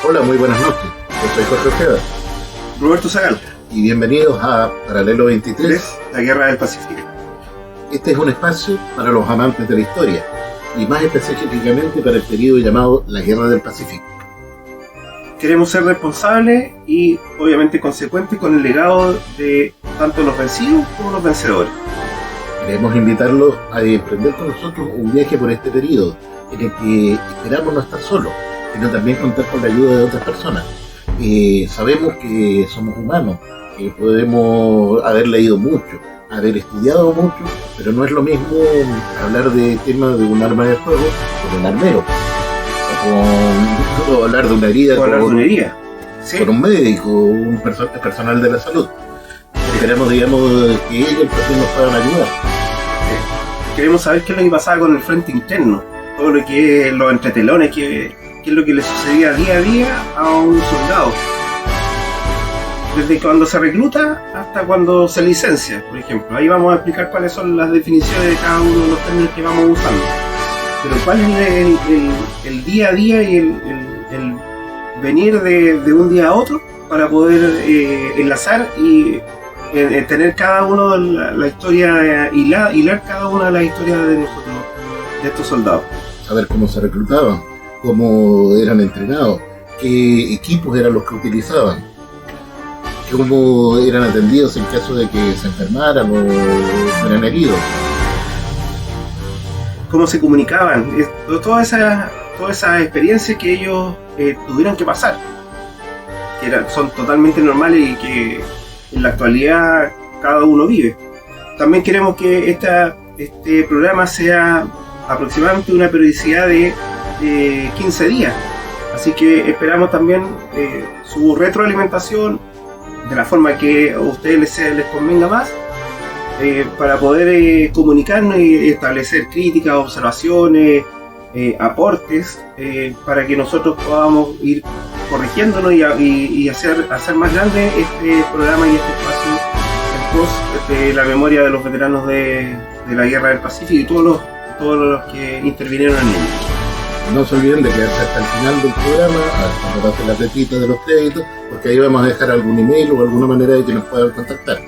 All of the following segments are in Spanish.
Hola, muy buenas noches. Yo soy Jorge Ojeda. Roberto Zagal. Y bienvenidos a Paralelo 23, la Guerra del Pacífico. Este es un espacio para los amantes de la historia, y más específicamente para el periodo llamado la Guerra del Pacífico. Queremos ser responsables y obviamente consecuentes con el legado de tanto los vencidos como los vencedores. Queremos invitarlos a emprender con nosotros un viaje por este periodo, en el que esperamos no estar solos, sino también contar con la ayuda de otras personas. Sabemos que somos humanos, que podemos haber leído mucho, haber estudiado mucho, pero no es lo mismo hablar de temas de un arma de fuego con un armero, o hablar de una herida con un médico, un personal de la salud. Queremos, digamos, que ellos nos puedan ayudar. Queremos saber qué es lo que pasaba con el frente interno, todo lo que es los entretelones, qué es lo que le sucedía día a día a un soldado. Desde cuando se recluta hasta cuando se licencia, por ejemplo. Ahí vamos a explicar cuáles son las definiciones de cada uno de los términos que vamos usando. Pero cuál es el día a día y el venir de un día a otro para poder enlazar y tener cada uno la historia, hilar cada una de las historias de nosotros, de estos soldados. Saber cómo se reclutaban, cómo eran entrenados, qué equipos eran los que utilizaban, cómo eran atendidos en caso de que se enfermaran o fueran heridos, cómo se comunicaban, todas esas experiencias que ellos tuvieron que pasar, que son totalmente normales y que en la actualidad cada uno vive. También queremos que este programa sea aproximadamente una periodicidad de 15 días, así que esperamos también su retroalimentación de la forma que a ustedes les convenga más, para poder comunicarnos y establecer críticas, observaciones, aportes, para que nosotros podamos ir corrigiéndonos y hacer más grande este programa y este espacio en pos de la memoria de los veteranos de la Guerra del Pacífico y todos los que intervinieron en ella. No se olviden de quedarse hasta el final del programa, cuando pasen las letritas de los créditos, porque ahí vamos a dejar algún email o alguna manera de que nos puedan contactar.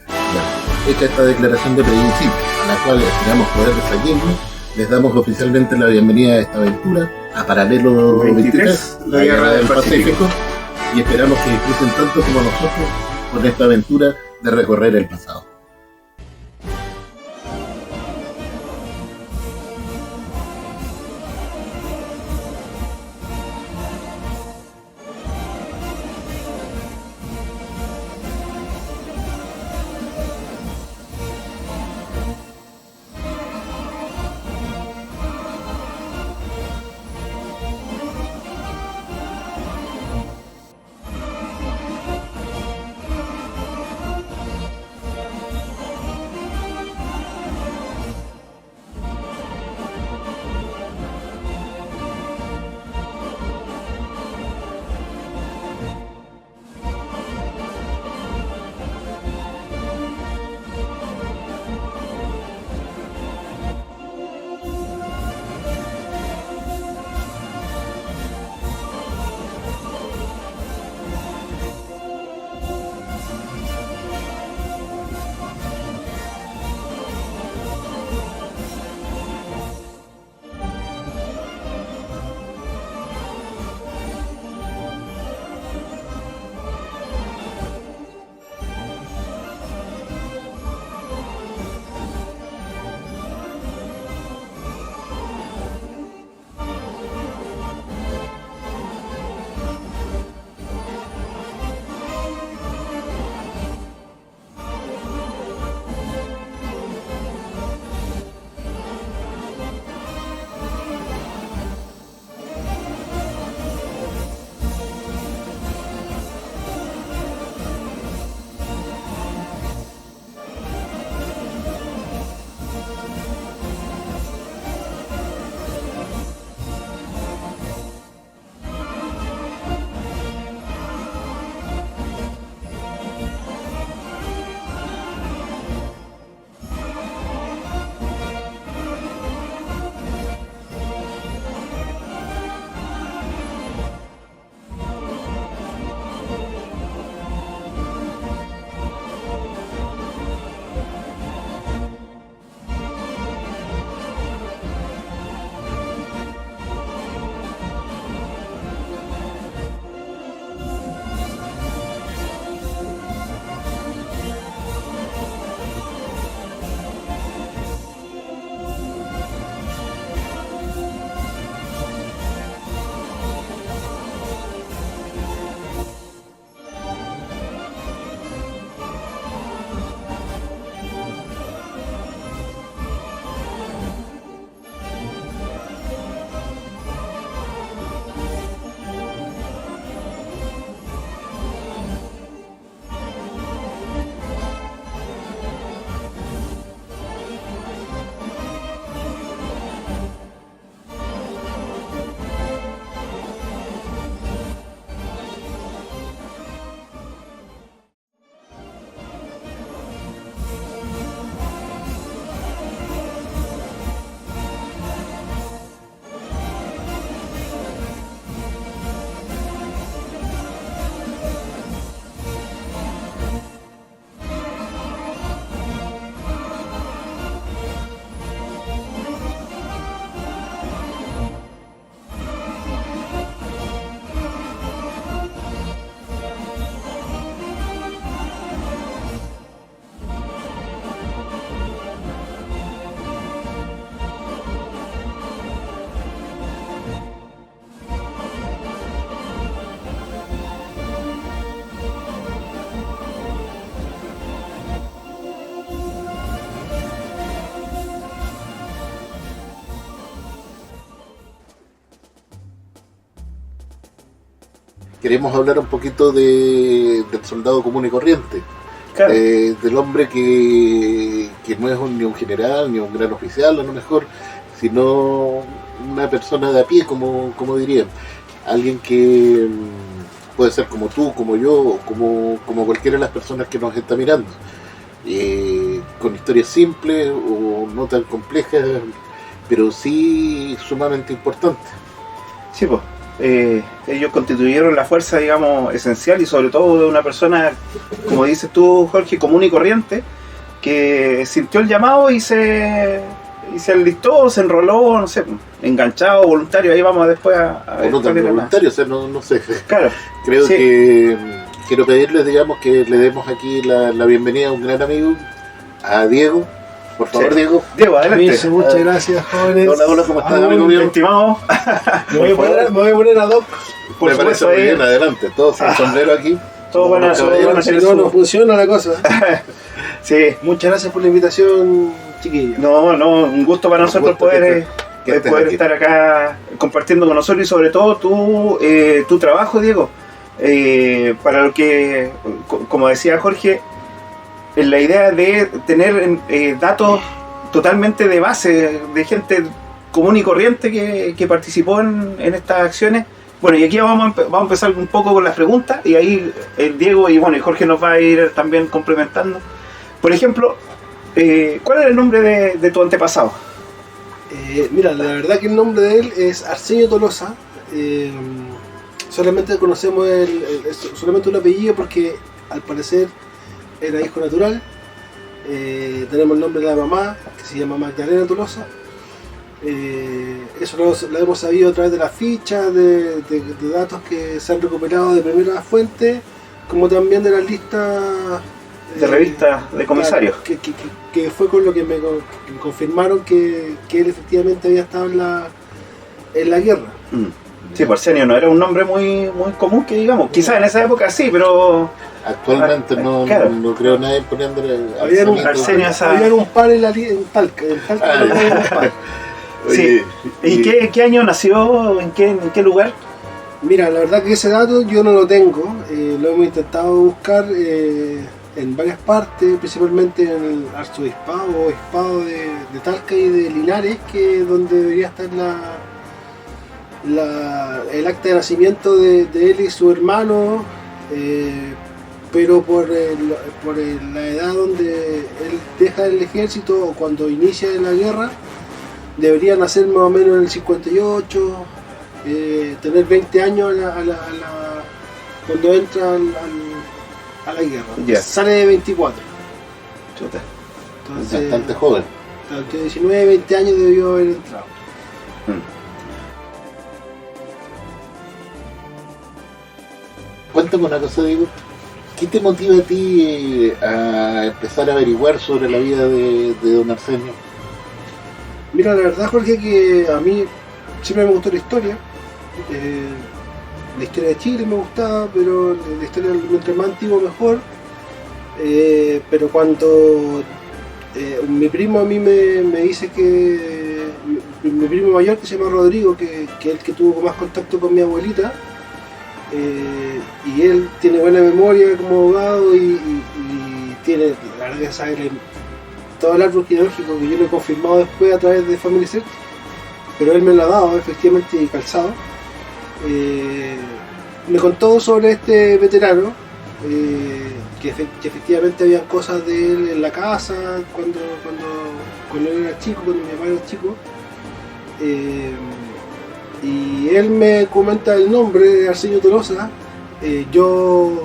Ya, hecha esta declaración de principio, a la cual esperamos poder seguirnos, les damos oficialmente la bienvenida a esta aventura, a Paralelo 23, la Guerra del Pacífico, y esperamos que disfruten tanto como nosotros con esta aventura de recorrer el pasado. queremos hablar un poquito del soldado común y corriente. Claro. Del hombre que no es ni un general, ni un gran oficial, a lo mejor, sino una persona de a pie, como dirían. Alguien que puede ser como tú, como yo, o como cualquiera de las personas que nos está mirando. Con historias simples o no tan complejas, pero sí sumamente importantes. Sí, pues. Ellos constituyeron la fuerza, digamos, esencial y sobre todo de una persona, como dices tú, Jorge, común y corriente, que sintió el llamado y se alistó, se enroló, no sé, enganchado, voluntario. Ahí vamos después a o no tan voluntario, o sea, no sé. Claro. Creo Sí. que quiero pedirles, digamos, que le demos aquí la bienvenida a un gran amigo, a Diego. Por favor, Sí. Diego. Diego, adelante. Permiso, muchas gracias, jóvenes. Hola, ¿cómo estás, amigo mío? Estimado. Me voy a poner ad hoc. Por Me parece supuesto, muy ahí. bien, adelante. Todos sin sombrero aquí. Todo van a Si tener no, no su... funciona la cosa. Sí. Muchas gracias por la invitación, chiquillos. No, un gusto para nosotros gusto poder que estés poder aquí. estar acá compartiendo con nosotros y sobre todo tu trabajo, Diego. Para lo que, como decía Jorge, en la idea de tener datos totalmente de base, de gente común y corriente que participó en estas acciones. Bueno, y aquí vamos a empezar un poco con las preguntas y ahí el Diego y Jorge nos va a ir también complementando. Por ejemplo, ¿cuál era el nombre de tu antepasado? Mira, la verdad que el nombre de él es Arsenio Tolosa. Solamente conocemos solamente un apellido porque al parecer era hijo natural. Tenemos el nombre de la mamá, que se llama Magdalena Tolosa. Eso lo hemos sabido a través de las fichas, de datos que se han recuperado de primera fuente, como también de las listas De revistas de comisarios. Claro, que fue con lo que me confirmaron que él efectivamente había estado en la guerra. Sí, Arsenio no era un nombre muy común que digamos. Quizás en esa época sí, pero Actualmente claro. no creo nadie poniéndole Había un Arsenio esa- Había un par en Talca. En Talca Ah, había un par. sí. ¿Y qué año nació? ¿En qué lugar? Mira, la verdad que ese dato yo no lo tengo. Lo hemos intentado buscar en varias partes, principalmente en el arzobispado o obispado de Talca y de Linares, que es donde debería estar el acta de nacimiento de él y su hermano, pero por la edad donde él deja el ejército o cuando inicia la guerra, debería nacer más o menos en el 58, tener 20 años cuando entra a la guerra. Ya. Sale de 24. Chuta. Entonces, bastante joven. entre 19 y 20 años debió haber entrado. Cuéntame una cosa, Diego. ¿Qué te motiva a ti a empezar a averiguar sobre la vida de don Arsenio? Mira, la verdad, Jorge, que a mí siempre me gustó la historia. La historia de Chile me gustaba, pero la historia mientras más antiguo mejor. Pero cuando mi primo a mí me dice que mi primo mayor, que se llama Rodrigo, que es el que tuvo más contacto con mi abuelita, y él tiene buena memoria como abogado y tiene, la verdad que sabe todo el árbol genealógico que yo lo he confirmado después a través de Family Search, pero él me lo ha dado efectivamente y calzado. Me contó sobre este veterano, que efectivamente había cosas de él en la casa cuando él era chico, cuando mi papá era chico. Y él me comenta el nombre de Arsenio Tolosa. Yo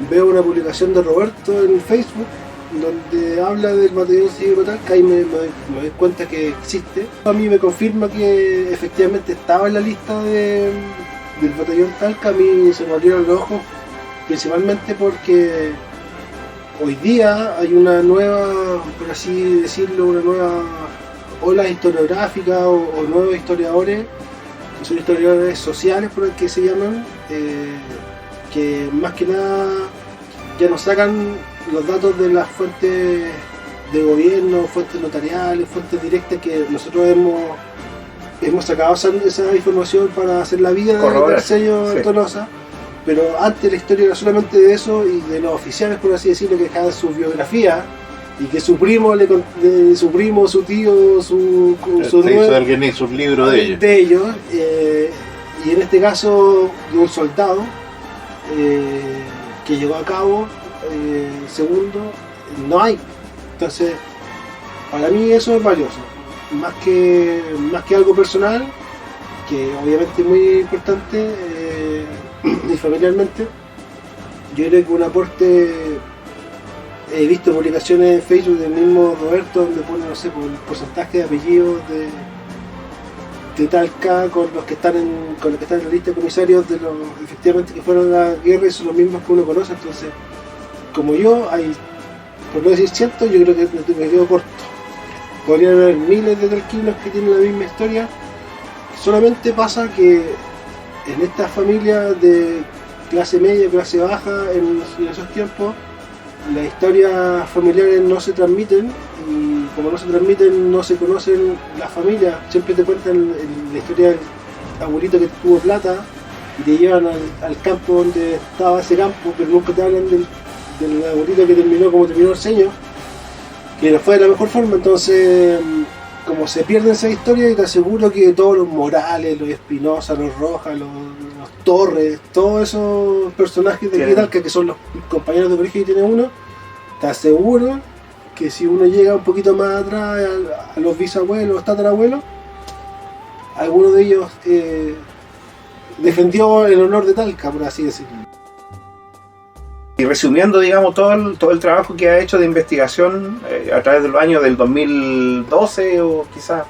veo una publicación de Roberto en Facebook donde habla del batallón cívico Talca y me doy cuenta que existe. A mí me confirma que efectivamente estaba en la lista del batallón Talca. A mí se me abrieron los ojos principalmente porque hoy día hay una nueva, por así decirlo, una nueva ola historiográfica o nuevos historiadores, que son historiadores sociales por el que se llaman, que más que nada ya nos sacan los datos de las fuentes de gobierno, fuentes notariales, fuentes directas que nosotros hemos sacado esa información para hacer la vida de Corroborar, Arsenio sí. Tolosa, pero antes la historia era solamente de eso y de los oficiales, por así decirlo, que dejaban su biografía y que su primo, su primo, su tío, su alguien hizo un libro de ellos. Y en este caso de un soldado que llegó a cabo segundo, no hay. Entonces, para mí eso es valioso, más que algo personal, que obviamente es muy importante y familiarmente. Yo creo que un aporte, he visto publicaciones en Facebook del mismo Roberto donde pone, no sé, por el porcentaje de apellidos de Talca con los que están en la lista de comisarios de los efectivamente que fueron a la guerra, y son los mismos que uno conoce. Entonces, como yo, hay, por no decir cientos, yo creo que me quedo corto. Podrían haber miles de talquinos que tienen la misma historia. Solamente pasa que en estas familias de clase media, clase baja, en esos tiempos, las historias familiares no se transmiten, y como no se transmiten, no se conocen las familias. Siempre te cuentan la historia del abuelito que tuvo plata y te llevan al campo donde estaba ese campo, pero nunca te hablan del abuelito que terminó como terminó el señor, que no fue de la mejor forma. Entonces, como se pierden esa historia, y te aseguro que todos los Morales, los Espinosa, los Rojas, los Torres, todos esos personajes de aquí Talca, que son los compañeros de colegio que tiene uno, te aseguro que si uno llega un poquito más atrás a los bisabuelos, tatarabuelos, alguno de ellos defendió el honor de Talca, por así decirlo. Y resumiendo, digamos, todo el trabajo que ha hecho de investigación a través de los años del 2012 o quizás,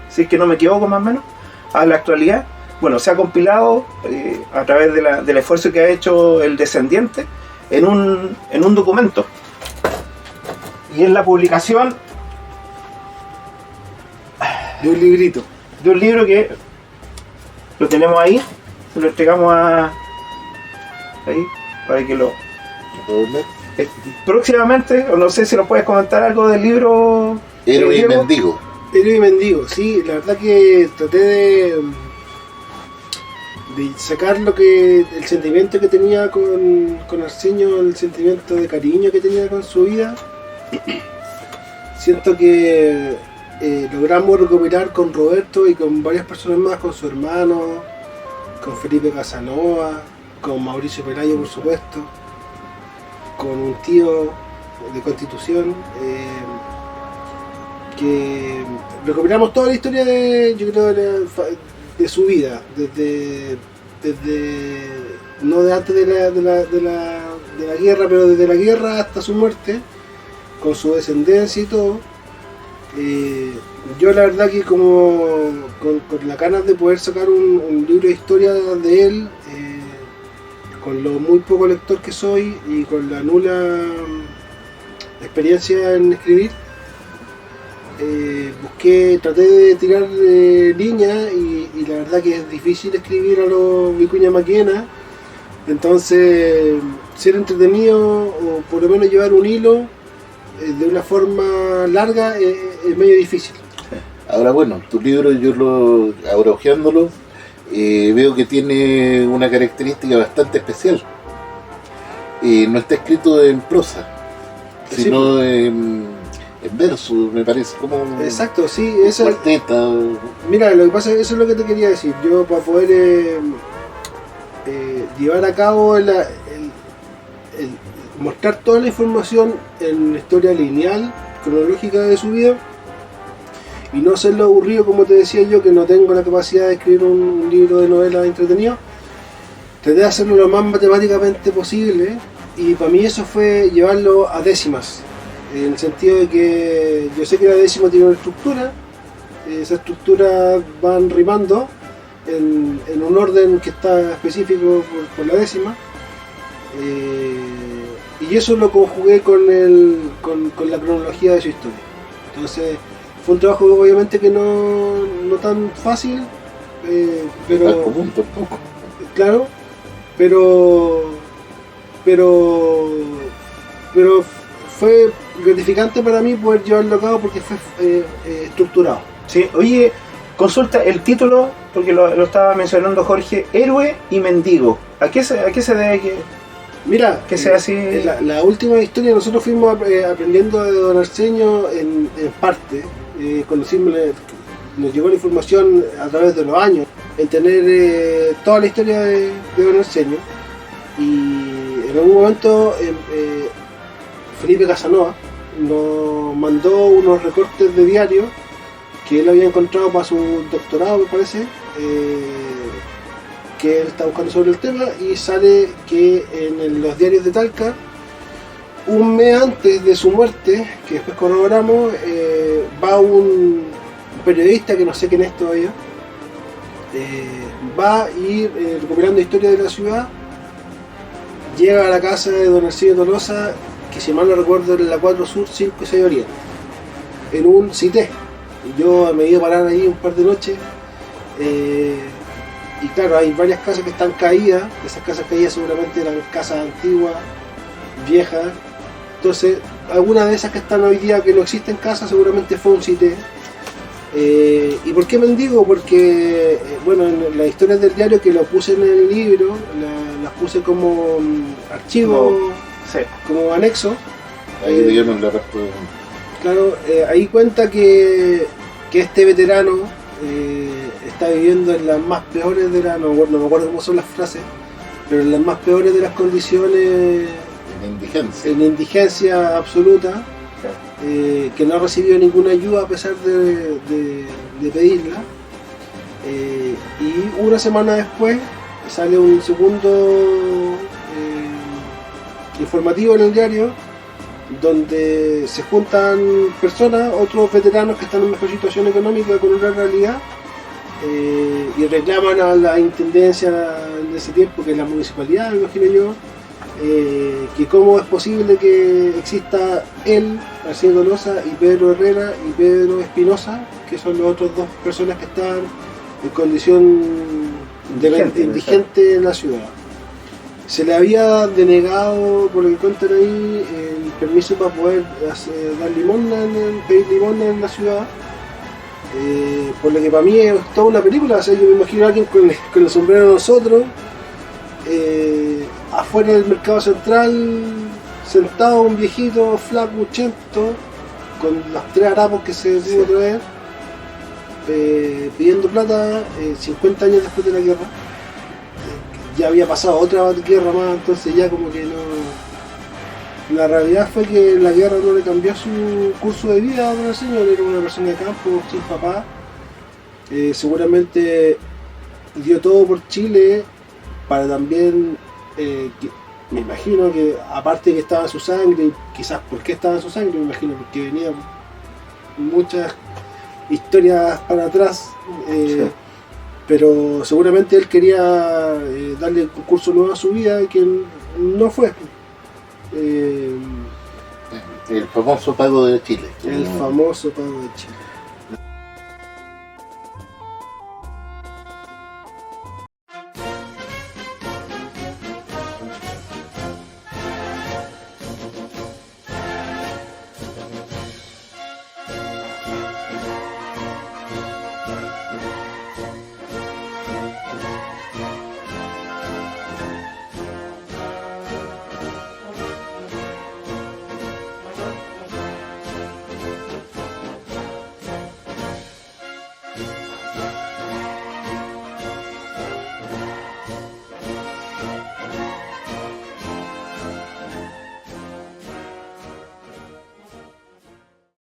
si es que no me equivoco más o menos, a la actualidad, bueno, se ha compilado a través del esfuerzo que ha hecho el descendiente en un documento. Y es la publicación de un librito. De un libro que lo tenemos ahí, se lo entregamos ahí para que lo... Próximamente, o no sé si nos puedes comentar algo del libro. Héroe y Mendigo. Héroe y Mendigo, sí, la verdad que traté de sacar el sentimiento que tenía con Arsenio, el sentimiento de cariño que tenía con su vida. Siento que logramos recopilar con Roberto y con varias personas más, con su hermano, con Felipe Casanova, con Mauricio Pelayo, por supuesto, con un tío de Constitución, que recopilamos toda la historia yo creo, de su vida, desde no de antes de la guerra, pero desde la guerra hasta su muerte, con su descendencia y todo. Yo la verdad que como con las ganas de poder sacar un libro de historia de él, con lo muy poco lector que soy y con la nula experiencia en escribir, traté de tirar líneas y la verdad que es difícil escribir a lo Vicuña Maquena. Entonces, ser entretenido o por lo menos llevar un hilo de una forma larga es medio difícil. Ahora bueno, tu libro, ahora hojeándolo, veo que tiene una característica bastante especial. No está escrito en prosa, sino en verso, me parece, como exacto, sí, esa cuarteta. Mira, lo que pasa es que eso es lo que te quería decir. Yo, para poder llevar a cabo el mostrar toda la información en la historia lineal, cronológica de su vida, y no hacerlo aburrido, como te decía yo, que no tengo la capacidad de escribir un libro de novela entretenido, traté de hacerlo lo más matemáticamente posible, y para mí eso fue llevarlo a décimas, en el sentido de que yo sé que la décima tiene una estructura, esa estructura van rimando en un orden que está específico por la décima, y eso lo conjugué con la cronología de su historia. Entonces fue un trabajo obviamente que no tan fácil, pero tan común tampoco. Claro, pero fue gratificante para mí poder llevarlo a cabo porque fue estructurado. Sí, oye, consulta el título, porque lo estaba mencionando Jorge, Héroe y Mendigo. ¿A qué se debe que Mira, sea así? La última historia nosotros fuimos aprendiendo de Don Arsenio en parte. Conocimos, nos llegó la información a través de los años, en tener toda la historia de Don Arsenio. Y en algún momento Felipe Casanova nos mandó unos recortes de diario que él había encontrado para su doctorado, me parece, que él está buscando sobre el tema, y sale que en los diarios de Talca, un mes antes de su muerte, que después corroboramos, va un periodista, que no sé quién es todavía, va a ir recopilando historia de la ciudad, llega a la casa de Don Arsenio Tolosa, que si mal no recuerdo era la 4 Sur 5 y 6 Oriente, en un cité. Yo me iba a parar ahí un par de noches, y claro, hay varias casas que están caídas. Esas casas caídas seguramente eran casas antiguas, viejas. Entonces, algunas de esas que están hoy día que no existen casas, seguramente fue un cité. ¿Y por qué mendigo? Porque, bueno, en las historias del diario que lo puse en el libro, las puse como archivo, Sí. como anexo. Ahí dieron la respuesta. Claro, ahí cuenta que este veterano está viviendo en las más peores de las, no me acuerdo cómo son las frases, pero en las más peores de las condiciones, en indigencia absoluta, que no ha recibido ninguna ayuda a pesar de pedirla. Y una semana después sale un segundo informativo en el diario, donde se juntan personas, otros veteranos que están en mejor situación económica con una realidad, y reclaman a la intendencia de ese tiempo, que es la municipalidad, me imagino yo, que cómo es posible que exista él, Arsenio Tolosa, y Pedro Herrera y Pedro Espinosa, que son los otros dos personas que están en condición de indigente en la ciudad. Se le había denegado, por lo que cuentan ahí, el permiso para poder dar pedir limosna en la ciudad, por lo que para mí es toda una película. O sea, yo me imagino a alguien con el sombrero de nosotros, afuera del mercado central, sentado, un viejito flaco, chento, con los 3 harapos que se pudo traer, pidiendo plata, 50 años después de la guerra. Ya había pasado otra guerra más, entonces ya como que no. La realidad fue que la guerra no le cambió su curso de vida a Don Arsenio. Era una persona de campo, sin papá. Seguramente dio todo por Chile para también, me imagino que aparte que estaba en su sangre, quizás por qué estaba en su sangre, me imagino porque venían muchas historias para atrás. Sí. Pero seguramente él quería darle un curso nuevo a su vida, y que no fue. El famoso pago de Chile. El famoso pago de Chile.